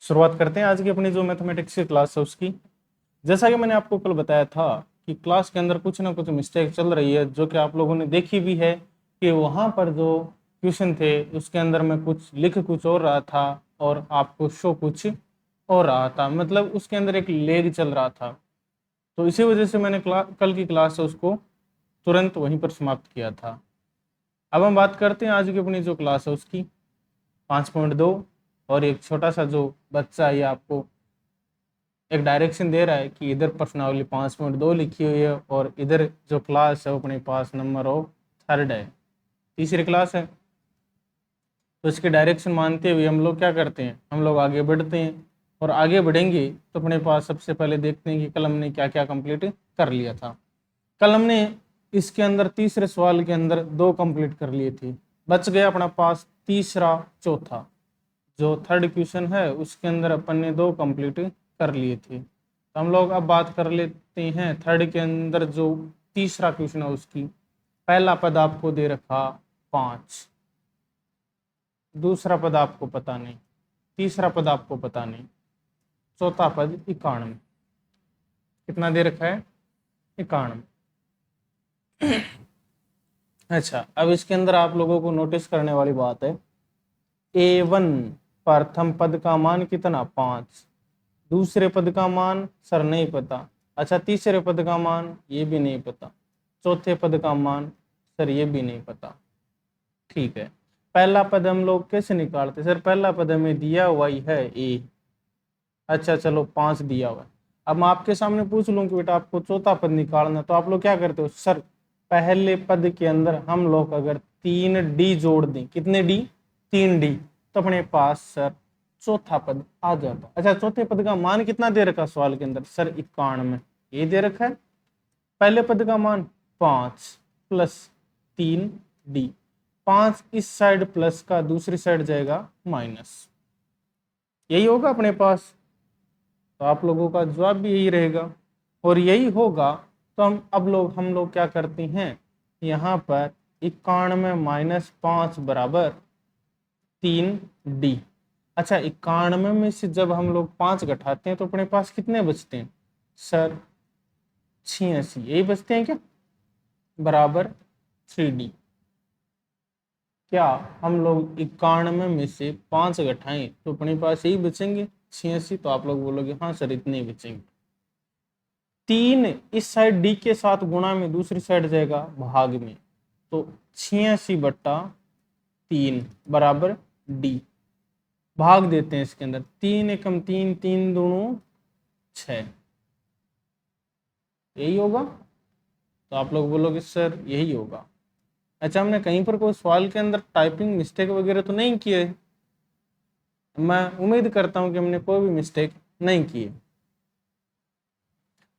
शुरुआत करते हैं आज की अपनी जो मैथमेटिक्स की क्लास है उसकी। जैसा कि मैंने आपको कल बताया था कि क्लास के अंदर कुछ ना कुछ मिस्टेक चल रही है, जो कि आप लोगों ने देखी भी है कि वहाँ पर जो क्वेश्चन थे उसके अंदर मैं कुछ लिख कुछ और रहा था और आपको शो कुछ और रहा था, मतलब उसके अंदर एक लेग चल रहा था। तो इसी वजह से मैंने कल की क्लास है उसको तुरंत वहीं पर समाप्त किया था। अब हम बात करते हैं आज की अपनी जो क्लास है उसकी 5.2। और एक छोटा सा जो बच्चा ये आपको एक डायरेक्शन दे रहा है कि इधर प्रश्नावली 5.2 लिखी हुई है और इधर जो क्लास है वो अपने पास नंबर ऑफ थर्ड है, तीसरी क्लास है। तो इसके डायरेक्शन मानते हुए हम लोग क्या करते हैं, हम लोग आगे बढ़ते हैं। और आगे बढ़ेंगे तो अपने पास सबसे पहले देखते हैं कि कल हमने क्या क्या कंप्लीट कर लिया था। कल हमने इसके अंदर तीसरे सवाल के अंदर दो कंप्लीट कर लिए थे, बच गया अपना पास तीसरा चौथा। जो थर्ड क्वेश्चन है उसके अंदर अपन ने दो कंप्लीट कर लिए थे। तो हम लोग अब बात कर लेते हैं थर्ड के अंदर जो तीसरा क्वेश्चन है उसकी। पहला पद आपको दे रखा 5, दूसरा पद आपको पता नहीं, तीसरा पद आपको पता नहीं, चौथा पद 91। कितना दे रखा है? 91। अच्छा, अब इसके अंदर आप लोगों को नोटिस करने वाली बात है, A1 प्रथम पद का मान कितना 5, दूसरे पद का मान सर नहीं पता, अच्छा तीसरे पद का मान ये भी नहीं पता, चौथे पद का मान सर ये भी नहीं पता। ठीक है, पहला पद हम लोग कैसे निकालते सर? पहला पद हमें दिया हुआ ही है ए। अच्छा चलो 5 दिया हुआ है। अब मैं आपके सामने पूछ लूं कि बेटा आपको चौथा पद निकालना, तो आप लोग क्या करते हो सर? पहले पद के अंदर हम लोग अगर 3D जोड़ दें, कितने डी? 3D, तो अपने पास सर चौथा पद आ जाता। अच्छा, चौथे पद का मान कितना दे रखा सवाल के अंदर? सर 91 ये दे रखा है। पहले पद का मान 5 प्लस 3D, 5 इस साइड प्लस का दूसरी साइड जाएगा माइनस, यही होगा अपने पास। तो आप लोगों का जवाब भी यही रहेगा और यही होगा। तो हम लोग क्या करते हैं, यहाँ पर 91 माइनस 5 बराबर 3D। अच्छा, 91 में से जब हम लोग 5 घटाते हैं तो अपने पास कितने बचते हैं सर? 86, यही बचते हैं क्या? बराबर 3D। क्या हम लोग 91 में से 5 घटाएं तो अपने पास यही बचेंगे 86? तो आप लोग बोलोगे हाँ सर इतने ही बचेंगे। 3 इस साइड डी के साथ गुणा में दूसरी साइड जाएगा भाग में, तो 86/3 बराबर डी। भाग देते हैं इसके अंदर, 3 एकम 3, 3 दूणों 6, यही होगा। तो आप लोग बोलोगे सर यही होगा। अच्छा, हमने कहीं पर कोई सवाल के अंदर टाइपिंग मिस्टेक वगैरह तो नहीं किए? मैं उम्मीद करता हूं कि हमने कोई भी मिस्टेक नहीं की है।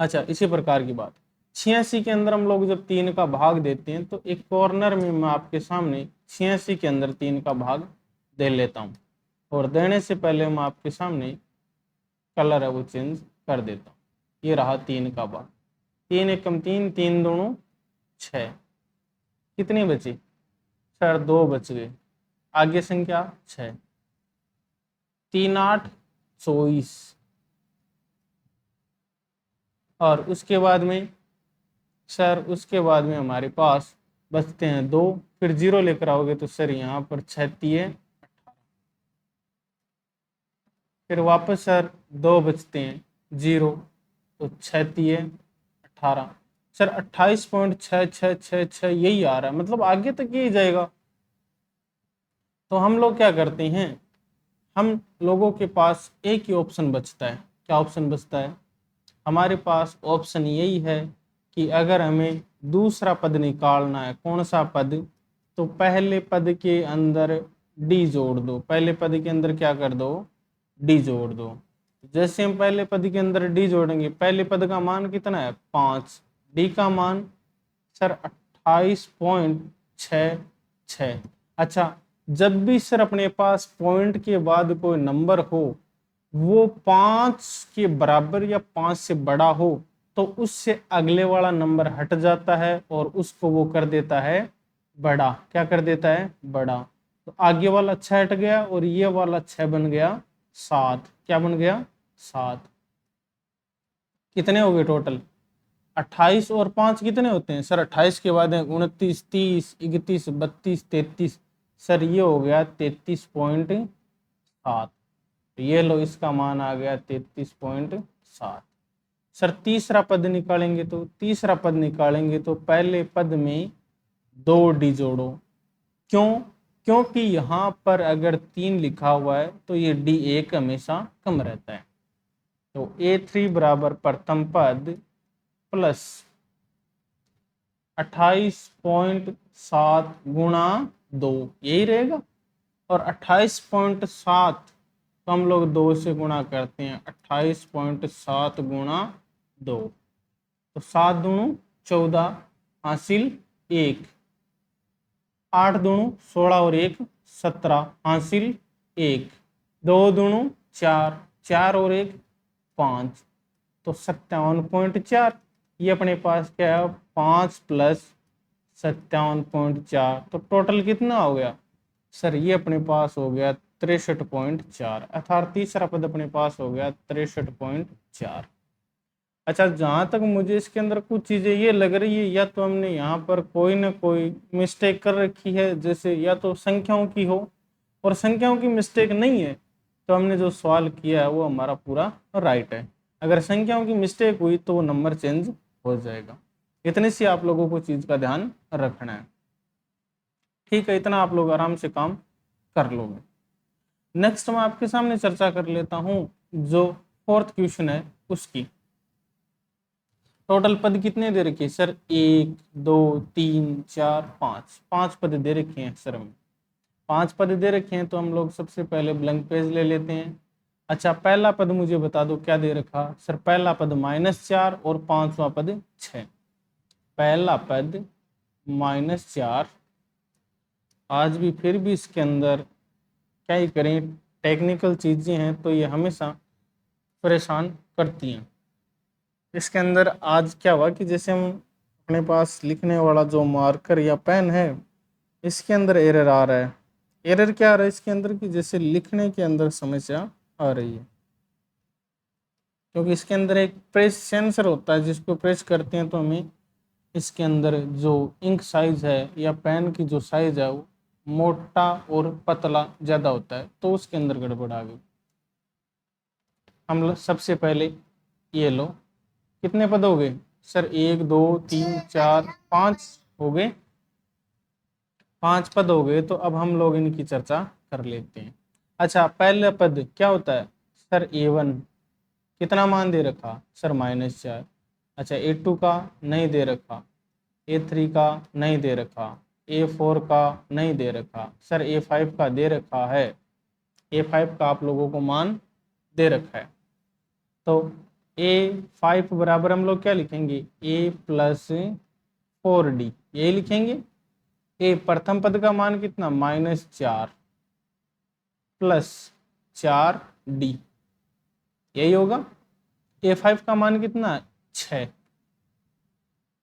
अच्छा, इसी प्रकार की बात 86 के अंदर हम लोग जब 3 का भाग देते हैं तो एक कॉर्नर में मैं आपके सामने 86 के अंदर 3 का भाग दे लेता हूं, और देने से पहले मैं आपके सामने कलर है वो चेंज कर देता हूं। ये रहा 3 का भाग, 3 एकम 3, 3 दूणों 6, कितने बचे सर? 2 बच गए, आगे संख्या 6, 3 8 24, और उसके बाद में सर हमारे पास बचते हैं 2, फिर 0 लेकर आओगे तो सर यहाँ पर 6 फिर वापस सर 2 बचते हैं 0, तो 6×3 = 18, सर 28.6666 यही आ रहा है, मतलब आगे तक यही जाएगा। तो हम लोग क्या करते हैं, हम लोगों के पास एक ही ऑप्शन बचता है। क्या ऑप्शन बचता है? हमारे पास ऑप्शन यही है कि अगर हमें दूसरा पद निकालना है, कौन सा पद? तो पहले पद के अंदर डी जोड़ दो, पहले पद के अंदर क्या कर दो? डी जोड़ दो। जैसे हम पहले पद के अंदर डी जोड़ेंगे, पहले पद का मान कितना है 5, डी का मान सर 28.66। अच्छा, जब भी सर अपने पास पॉइंट के बाद कोई नंबर हो वो 5 के बराबर या 5 से बड़ा हो तो उससे अगले वाला नंबर हट जाता है और उसको वो कर देता है बड़ा। क्या कर देता है? बड़ा। तो आगे वाला 6 हट गया और ये वाला 6 बन गया 7, क्या बन गया 7। कितने हो गए टोटल 28 और 5 कितने होते हैं सर 28 के बाद है 29, 30, 31, 32, 33। सर ये हो गया 33.7। ये लो इसका मान आ गया 33.7। सर तीसरा पद निकालेंगे तो पहले पद में 2 डी जोड़ो। क्यों? क्योंकि यहाँ पर अगर 3 लिखा हुआ है तो ये D1 हमेशा कम रहता है। तो A3 बराबर प्रथम पद प्लस 28.7 गुणा 2, यही रहेगा। और 28.7 तो हम लोग 2 से गुणा करते हैं, 28.7 गुणा 2 तो 7 दूणु 14 हासिल 1, 8 दूणु 16 और 1 17 हासिल 1, 2 दूणु 4, 4 और 1 5 तो 57.4। ये अपने पास क्या है 5 प्लस 57.4 तो टोटल कितना हो गया सर ये अपने पास हो गया 63.4, अर्थात तीसरा पद अपने पास हो गया 63.4। अच्छा जहां तक मुझे इसके अंदर कुछ चीजें ये लग रही है या तो हमने यहाँ पर कोई ना कोई मिस्टेक कर रखी है, जैसे या तो संख्याओं की हो, और संख्याओं की मिस्टेक नहीं है तो हमने जो सवाल किया है वो हमारा पूरा राइट है। अगर संख्याओं की मिस्टेक हुई तो वो नंबर चेंज हो जाएगा। इतनी सी आप लोगों को चीज का ध्यान रखना है, ठीक है। इतना आप लोग आराम से काम कर लोगे। नेक्स्ट मैं आपके सामने चर्चा कर लेता हूं जो 4th क्वेश्चन है उसकी। टोटल पद कितने दे रखे सर 1 2 3 4 5, 5 पद दे रखे हैं सर में। 5 पद दे रखे हैं तो हम लोग सबसे पहले ब्लैंक पेज ले लेते हैं। अच्छा पहला पद मुझे बता दो क्या दे रखा सर। पहला पद -4 और 5वां पद 6। पहला पद -4, आज भी फिर भी इसके अंदर क्या ही करें, टेक्निकल चीजें हैं तो ये हमेशा परेशान करती हैं। इसके अंदर आज क्या हुआ कि जैसे हम अपने पास लिखने वाला जो मार्कर या पेन है इसके अंदर एरर आ रहा है। एरर क्या आ रहा है इसके अंदर कि जैसे लिखने के अंदर समस्या आ रही है, क्योंकि इसके अंदर एक प्रेस सेंसर होता है जिसको प्रेस करते हैं तो हमें इसके अंदर जो इंक साइज है या पेन की जो साइज है वो मोटा और पतला ज़्यादा होता है, तो उसके अंदर गड़बड़ आ गई। हम लोग सबसे पहले ये लो कितने पद हो गए सर 1 2 3 4 5 हो गए, 5 पद हो गए। तो अब हम लोग इनकी चर्चा कर लेते हैं। अच्छा पहला पद क्या होता है सर A1, कितना मान दे रखा सर -4। अच्छा A2 का नहीं दे रखा, A3 का नहीं दे रखा, A4 का नहीं दे रखा, सर A5 का दे रखा है। A5 का आप लोगों को मान दे रखा है। तो A5 बराबर हम लोग क्या लिखेंगे A + 4D, यही लिखेंगे। ए प्रथम पद का मान कितना -4 + 4D, यही होगा। A5 का मान कितना 6,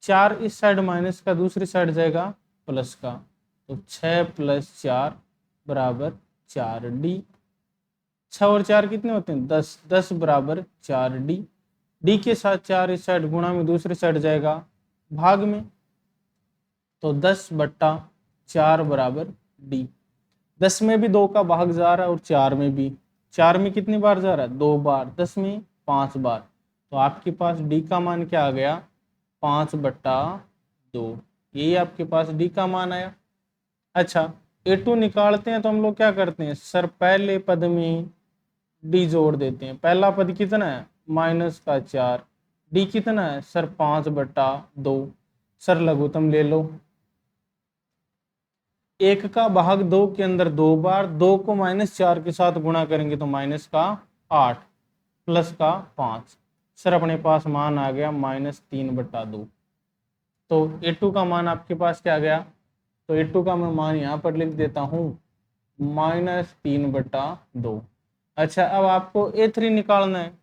4 इस साइड माइनस का दूसरी साइड जाएगा प्लस का, तो 6 + 4 बराबर 4D। 6 और 4 कितने होते हैं 10, 10 बराबर 4D। D के साथ 4 इस साइड गुणा में दूसरी साइड जाएगा भाग में, तो 10/4 बराबर D। 10 में भी 2 का भाग जा रहा है और 4 में भी, 4 में कितनी बार जा रहा है 2 बार, 10 में 5 बार, तो आपके पास D का मान क्या आ गया 5/2, यही आपके पास D का मान आया। अच्छा A2 निकालते हैं तो हम लोग क्या करते हैं सर पहले पद में D जोड़ देते हैं। पहला पद कितना है -4, D कितना है सर 5/2। सर लघुत्तम ले लो, 1 का भाग 2 के अंदर 2 बार, 2 को -4 के साथ गुणा करेंगे तो -8 प्लस का 5। सर अपने पास मान आ गया -3/2। तो A2 का मान आपके पास क्या आ गया, तो A2 का मैं मान यहाँ पर लिख देता हूँ -3/2। अच्छा अब आपको A3 निकालना है।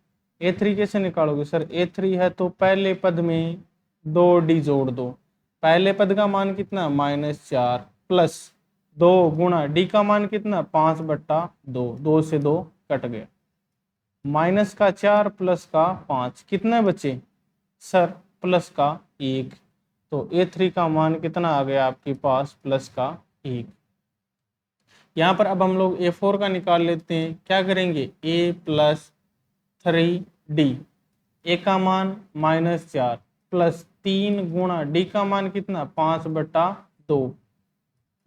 A3 कैसे निकालोगे सर, A3 है तो पहले पद में 2D जोड़ दो। पहले पद का मान कितना -4 प्लस 2 गुणा D का मान कितना 5/2, 2 से 2 कट गया, माइनस का 4 प्लस का 5 कितने बचे सर, प्लस का 1। तो A3 का मान कितना आ गया आपके पास, प्लस का 1। यहाँ पर अब हम लोग A4 का निकाल लेते हैं। क्या करेंगे, A प्लस 3D, ए का मान -4 प्लस 3 गुणा डी का मान कितना 5/2।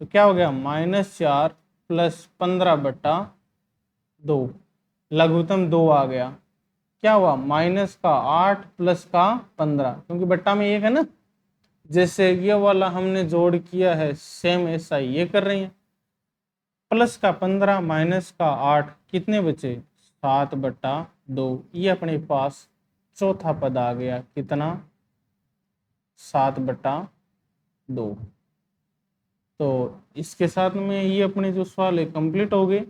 तो क्या हो गया, -4 प्लस 15/2, लघुत्तम 2 आ गया। क्या हुआ, -8 प्लस का 15, क्योंकि बट्टा में 1 है ना। जैसे ये वाला हमने जोड़ किया है, सेम ऐसा ही ये कर रहे हैं। प्लस का 15 माइनस का 8 कितने बचे, 7/2। ये अपने पास चौथा पद आ गया, कितना, 7/2। तो इसके साथ में ये अपने जो सवाल है कंप्लीट हो गए।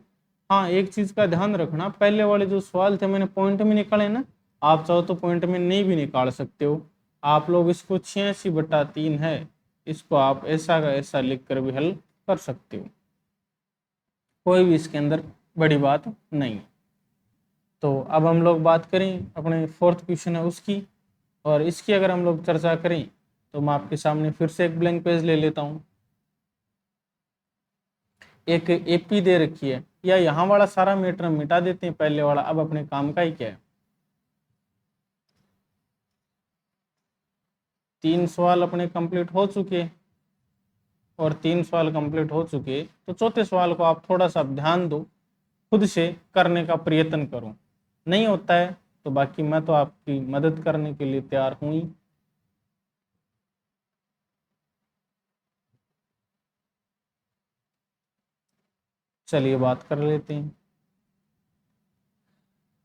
हाँ, एक चीज का ध्यान रखना, पहले वाले जो सवाल थे मैंने पॉइंट में निकाले ना, आप चाहो तो पॉइंट में नहीं भी निकाल सकते हो। आप लोग इसको 86/3 है, इसको आप ऐसा का ऐसा लिख कर भी हल कर सकते हो, कोई भी इसके अंदर बड़ी बात नहीं। तो अब हम लोग बात करें अपने फोर्थ क्वेश्चन है उसकी, और इसकी अगर हम लोग चर्चा करें तो मैं आपके सामने फिर से एक ब्लैंक पेज ले लेता हूँ। एक एपी दे रखी है, या यहाँ वाला सारा मैटर मिटा देते हैं पहले वाला, अब अपने काम का ही क्या है। 3 सवाल अपने कंप्लीट हो चुके, और 3 सवाल कंप्लीट हो चुके, तो चौथे सवाल को आप थोड़ा सा ध्यान दो, खुद से करने का प्रयत्न करो। नहीं होता है तो बाकी मैं तो आपकी मदद करने के लिए तैयार हूं ही। चलिए बात कर लेते हैं।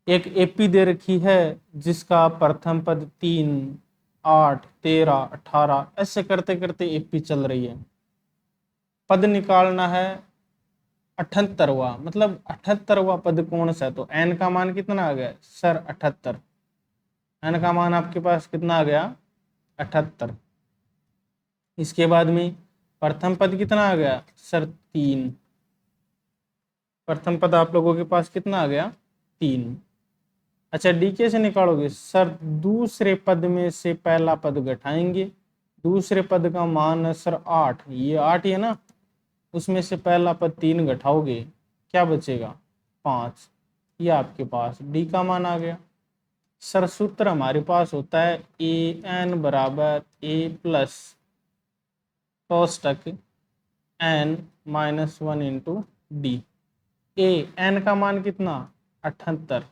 एक एपी दे रखी है जिसका प्रथम पद 3, 8, 13, 18 ऐसे करते करते एपी चल रही है। पद निकालना है 78वां, मतलब 78वां पद कौन सा है। तो एन का मान कितना आ गया सर, 78। एन का मान आपके पास कितना आ गया, 78। इसके बाद में प्रथम पद कितना आ गया सर, 3। प्रथम पद आप लोगों के पास कितना आ गया, 3। अच्छा, डी कैसे निकालोगे सर, दूसरे पद में से पहला पद घटाएंगे। दूसरे पद का मान है सर 8, ये 8 है ना, उसमें से पहला पद 3 घटाओगे, क्या बचेगा 5। ये आपके पास डी का मान आ गया। सर सूत्र हमारे पास होता है ए एन बराबर ए plus कोष्टक N -1 into D. A N का मान कितना 78,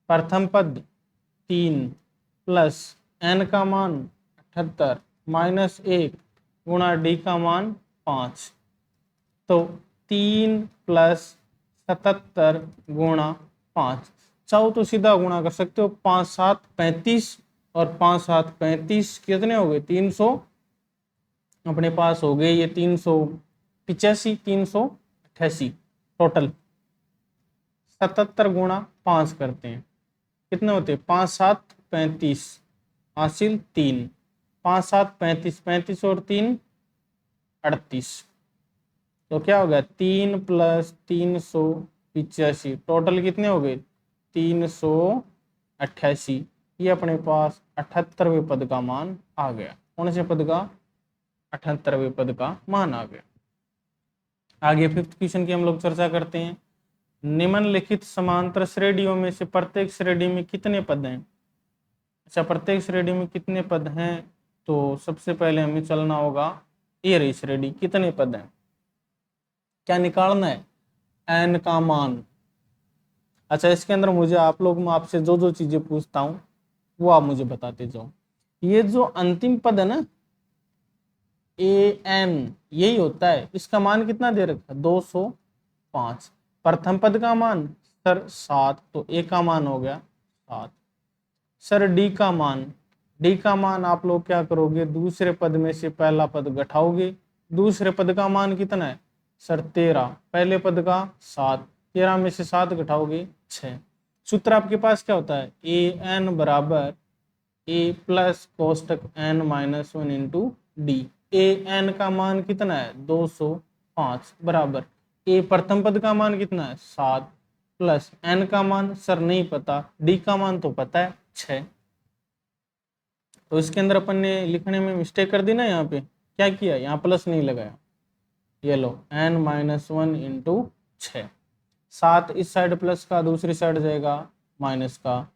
प्रथम पद 3 प्लस एन का मान 78 -1 गुणा डी का मान 5। तो 3 प्लस 77 गुणा 5, चाहो तो सीधा गुणा कर सकते हो, 5 7 35 और 5 7 35 कितने हो गए, 300 अपने पास हो गए ये 385, 388 टोटल। 77 गुणा 5 करते हैं, कितने होते हैं 5 7 35 हासिल 3, 5 7 35, 35 और 3 38। तो क्या हो गया 3 प्लस 385, टोटल कितने हो गए 388। ये अपने पास 78वें पद का मान आ गया। कौन से पद का, 78वें पद का मान आ गया। आगे फिफ्थ क्वेश्चन की हम लोग चर्चा करते हैं। निम्नलिखित समांतर श्रेणियों में से प्रत्येक श्रेणी में कितने पद हैं। अच्छा, प्रत्येक श्रेणी में कितने पद हैं, तो सबसे पहले हमें चलना होगा ये रही श्रेणी, कितने पद हैं, क्या निकालना है, एन का मान। अच्छा, इसके अंदर मुझे आप लोग, मैं आपसे जो जो चीजें पूछता हूँ वो आप मुझे बताते जाओ। ये जो अंतिम पद है ना ए एन, यही होता है, इसका मान कितना दे रखा है 205। प्रथम पद का मान सर 7, तो ए का मान हो गया 7। सर डी का मान, डी का मान आप लोग क्या करोगे, दूसरे पद में से पहला पद घटाओगे। दूसरे पद का मान कितना है सर 13, पहले पद का 7, 13 में से 7 घटाओगे 6। सूत्र आपके पास क्या होता है, ए एन बराबर ए plus कोष्टक N -1 into D. A N का मान कितना है 205 बराबर ए प्रथम पद का मान कितना है 7, प्लस n का मान सर नहीं पता, d का मान तो पता है 6। तो इसके अंदर अपन ने लिखने में मिस्टेक कर दी ना, यहाँ पे क्या किया, यहाँ प्लस नहीं लगाया, ये लो n-1 इंटू 6। 7 इस साइड प्लस का, दूसरी साइड जाएगा माइनस का।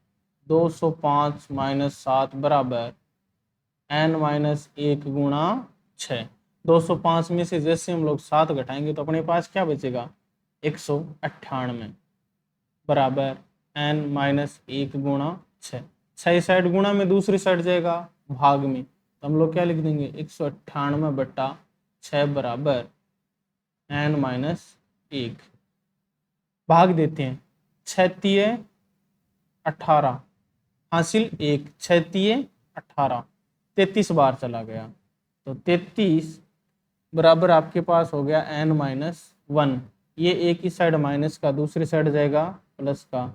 205 माइनस 7 बराबर n-1 गुणा 6। 205 में से जैसे हम लोग 7 घटाएंगे तो अपने पास क्या बचेगा, 198 बराबर n-1 गुणा 6। 6 साइड गुणा में, दूसरी साइड जाएगा भाग में, तो हम लोग क्या लिख देंगे 198/6 बराबर n-1। भाग देते हैं, 6 18 हासिल 1, 6 18, 33 बार चला गया, तो 33 बराबर आपके पास हो गया n-1। ये एक ही साइड माइनस का, दूसरी साइड जाएगा प्लस का,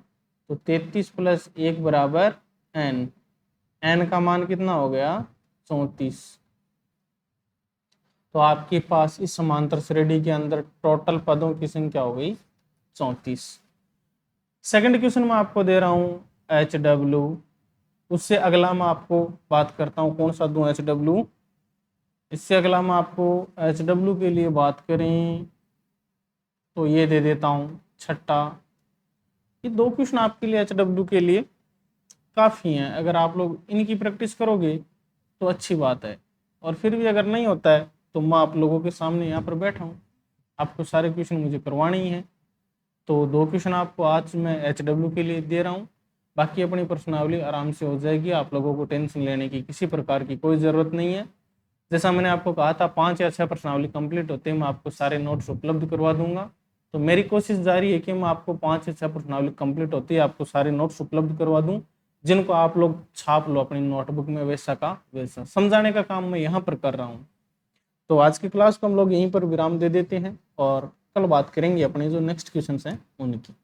तो 33 + 1 बराबर n। n का मान कितना हो गया, 34। तो आपके पास इस समांतर श्रेणी के अंदर टोटल पदों की संख्या हो गई 34। सेकंड क्वेश्चन में आपको दे रहा हूं HW, उससे अगला मैं आपको बात करता हूं, कौन सा दूं HW। इससे अगला मैं आपको HW के लिए बात करें तो ये दे देता हूं छठा। ये 2 क्वेश्चन आपके लिए HW के लिए काफ़ी हैं, अगर आप लोग इनकी प्रैक्टिस करोगे तो अच्छी बात है, और फिर भी अगर नहीं होता है तो मैं आप लोगों के सामने यहाँ पर बैठा हूँ, आपको सारे क्वेश्चन मुझे करवाने ही हैं। तो 2 क्वेश्चन आपको आज मैं HW के लिए दे रहा हूँ, बाकी अपनी प्रश्नावली आराम से हो जाएगी, आप लोगों को टेंशन लेने की किसी प्रकार की कोई ज़रूरत नहीं है। जैसा मैंने आपको कहा था 5 या 6 प्रश्नावली कंप्लीट होते हैं मैं आपको सारे नोट्स उपलब्ध करवा दूंगा। तो मेरी कोशिश जारी है कि मैं आपको 5 या 6 प्रश्नावली कंप्लीट होती है आपको सारे नोट्स उपलब्ध करवा दूं, जिनको आप लोग छाप लो अपनी नोटबुक में, वैसा का वैसा समझाने का काम मैं यहाँ पर कर रहा हूँ। तो आज की क्लास को हम लोग यहीं पर विराम दे देते हैं और कल बात करेंगे अपने जो नेक्स्ट क्वेश्चन हैं उनकी।